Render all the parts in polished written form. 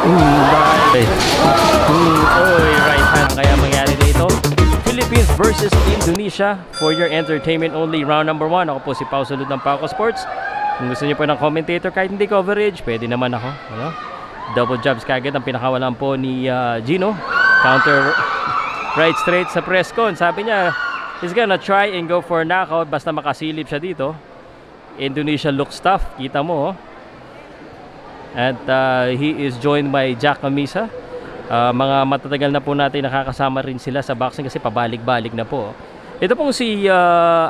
Right hand kaya mangyari dito. Philippines versus Indonesia for your entertainment only. Round number 1. Ako po si Pao Salud ng Pauco Sports. Kung gusto niyo po ng commentator kahit hindi coverage, pwede naman ako. Ano? Double jabs kagad ang pinakawalan po ni Gino. Counter right straight sa press con. Sabi niya, he's gonna try and go for knockout basta makasilip siya dito. Indonesia looks tough. Kita mo, oh. At he is joined by Jack Camisa. Mga matatagal na po natin nakakasama rin sila sa boxing kasi pabalik-balik na po. Ito pong si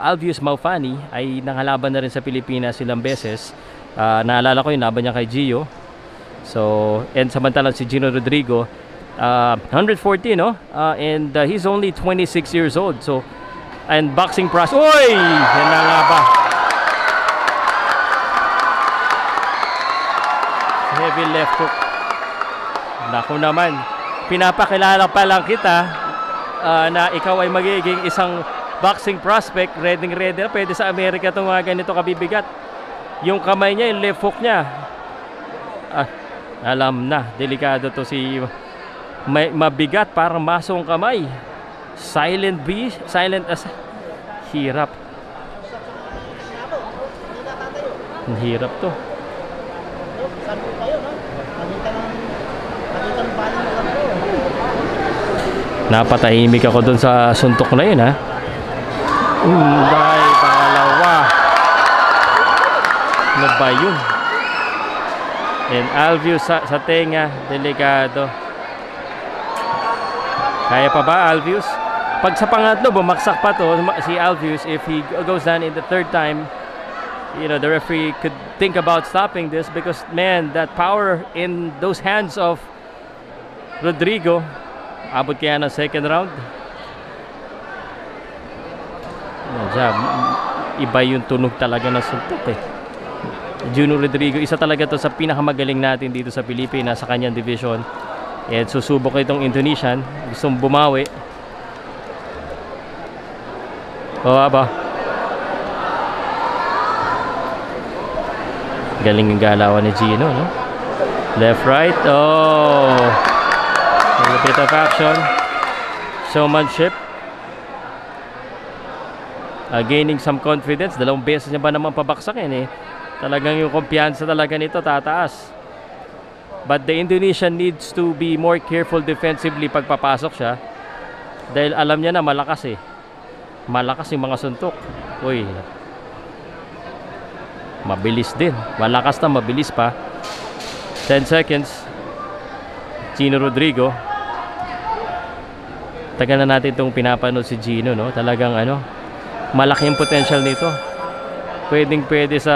Alvius Maufani ay nangalaban na rin sa Pilipinas ilang beses. Naalala ko yung laban niya kay Gio. So, and samantalang si Gino Rodrigo 140, no? And he's only 26 years old. So, and boxing process. Uy! Yan na nga ba? Heavy left hook. Naku naman, pinapakilala pa lang kita na ikaw ay magiging isang boxing prospect. Ready na pwede sa Amerika itong mga ganito kabibigat. Yung kamay niya, yung left hook niya, alam na, delikado to si mabigat, parang masong kamay. Silent beast, silent as hirap. Hirap to. Napatahimik ako dun sa suntok na yun, ha. Dahil pangalawa. Ano ba yun? And Alvius sa tenga, delikado. Kaya pa ba Alvius? Pag sa pangatlo bumaksak pa to si Alvius, if he goes down in the third time, you know, the referee could think about stopping this because, man, that power in those hands of Rodrigo. Abot kaya ng second round. Iba yung tunog talaga ng suntok, eh. Gino Rodrigo, isa talaga to sa pinakamagaling natin dito sa Pilipinas sa kanyang division. And susubok itong Indonesian, gustong bumawi. Ba? Galing yung galawan ni Gino, no? Left, right. Oh! A bit of action. Showmanship. Gaining some confidence. Dalawang beses niya ba naman pabaksakin, eh. Talagang yung kumpiyansa talaga nito tataas. But the Indonesian needs to be more careful defensively pag papasok siya. Dahil alam niya na malakas, eh. Malakas yung mga suntok. Uy. Mabilis din. Malakas na, mabilis pa. 10 seconds. Gino Rodrigo. Tagal na natin itong pinapanood si Gino, no? Talagang ano, malaki yung potential nito. Pwedeng pwede sa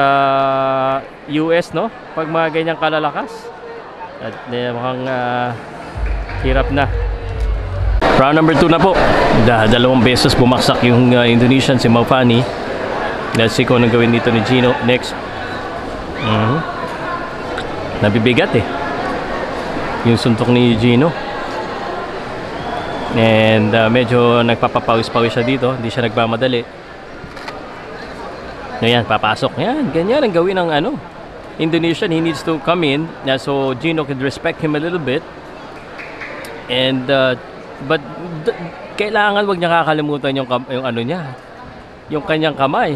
US, no? Pag mga ganyang kalalakas. At mukhang hirap na. Round number 2 na po. Dalawang beses bumaksak yung Indonesian, si Maufani. Let's see kung anong gawin dito ni Gino next. Nabibigat, eh, yung suntok ni Gino. And medyo nagpapapawis-pawis siya dito. Hindi siya nagmamadali. Ayan, papasok. Ayan, ganyan ang gawin ng ano, Indonesian. He needs to come in. So Gino could respect him a little bit. And but kailangan wag niya kakalimutan yung ano niya, yung kanyang kamay.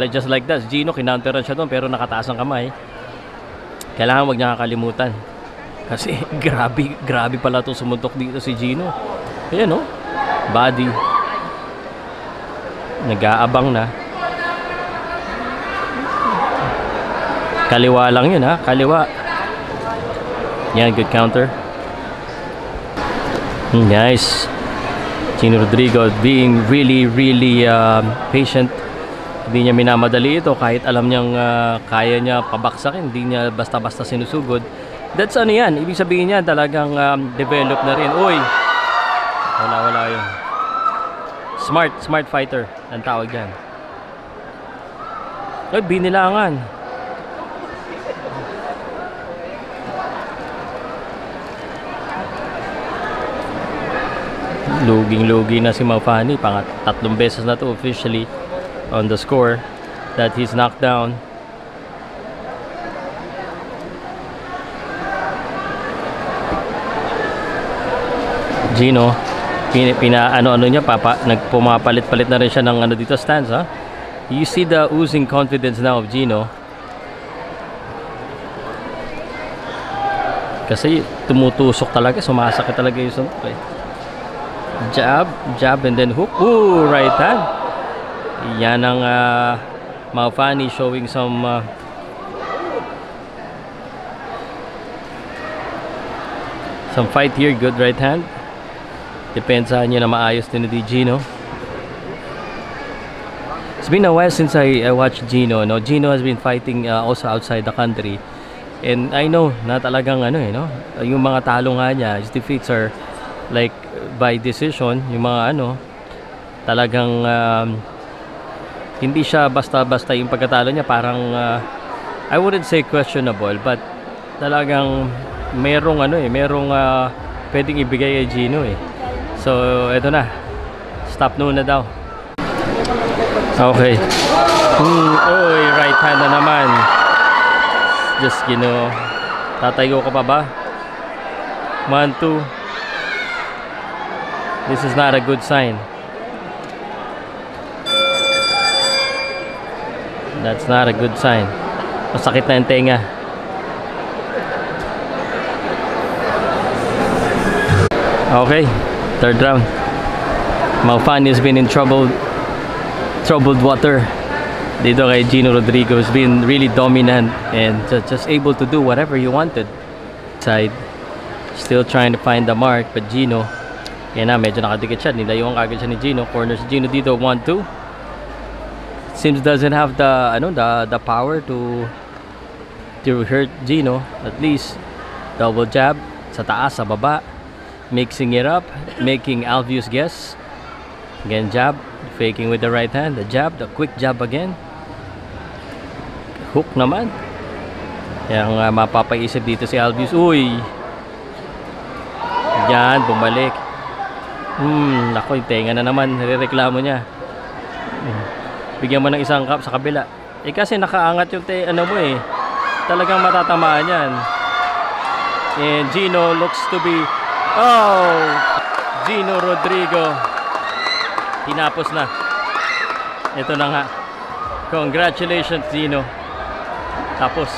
Just like that, Gino kinounteran siya doon pero nakataas ang kamay. Kailangan wag niya kakalimutan. Kasi grabe pala itong sumuntok dito si Gino. Ayan, oh. Body. Nag-aabang na. Kaliwa lang yun, ha. Kaliwa. Yan, good counter. Nice. Gino Rodrigo being really patient. Hindi niya minamadali ito kahit alam niyang kaya niya pabaksakin. Hindi niya basta-basta sinusugod. That's ano yan. Ibig sabihin niya talagang develop na rin. Uy! Wala yun. Smart fighter ang tawag dyan. Ay, binilangan. Luging-lugi na si Maufani. Tatlong beses na to officially on the score that he's knocked down. Gino, ano niya, nagpumapalit-palit na rin siya ng ano dito stance, ha? You see the oozing confidence now of Gino. Kasi tumutusok talaga, sumasakit talaga yung suntok eh. Jab, and then hook. Ooh, right hand. Yan ang Maofani showing some fight here. Good right hand. Depensahan nyo na maayos din ni Gino. It's been a while since I watched Gino. No? Gino has been fighting also outside the country. And I know na talagang ano no? Yung mga talo nga niya, his defeats are like by decision. Yung mga talagang hindi siya basta-basta yung pagkatalo niya. Parang I wouldn't say questionable, but talagang merong merong pwedeng ibigay kay Gino eh. So, eto na. Stop na daw. Okay. Oy, right hand na naman. Just, tatayo ka pa ba? 1, 2. This is not a good sign. That's not a good sign. Masakit na yung tenga. Okay. Third round. Maofani has been in troubled water. Dito kay Gino Rodrigo has been really dominant and just able to do whatever he wanted. Side, still trying to find the mark, but Gino, yan na, medyo nakadikit siya. Nilayuan kagad siya ni Gino. Corner si Gino dito, 1-2. Seems doesn't have the power to hurt Gino. At least double jab sa taas, sa baba. Mixing it up, making Alvius guess. Again, jab, faking with the right hand. The jab, the quick jab again. Hook naman. Yang mapapaisip dito si Alvius. Uy! Yan, bumalik. Nako, yung tenga na naman. Nirereklamo niya. Bigyan mo ng isang cup sa kabila. Eh kasi nakaangat yung talagang matatamaan yan. And Gino looks to be... Oh! Gino Rodrigo. Tinapos na. Ito na nga. Congratulations, Gino. Tapos.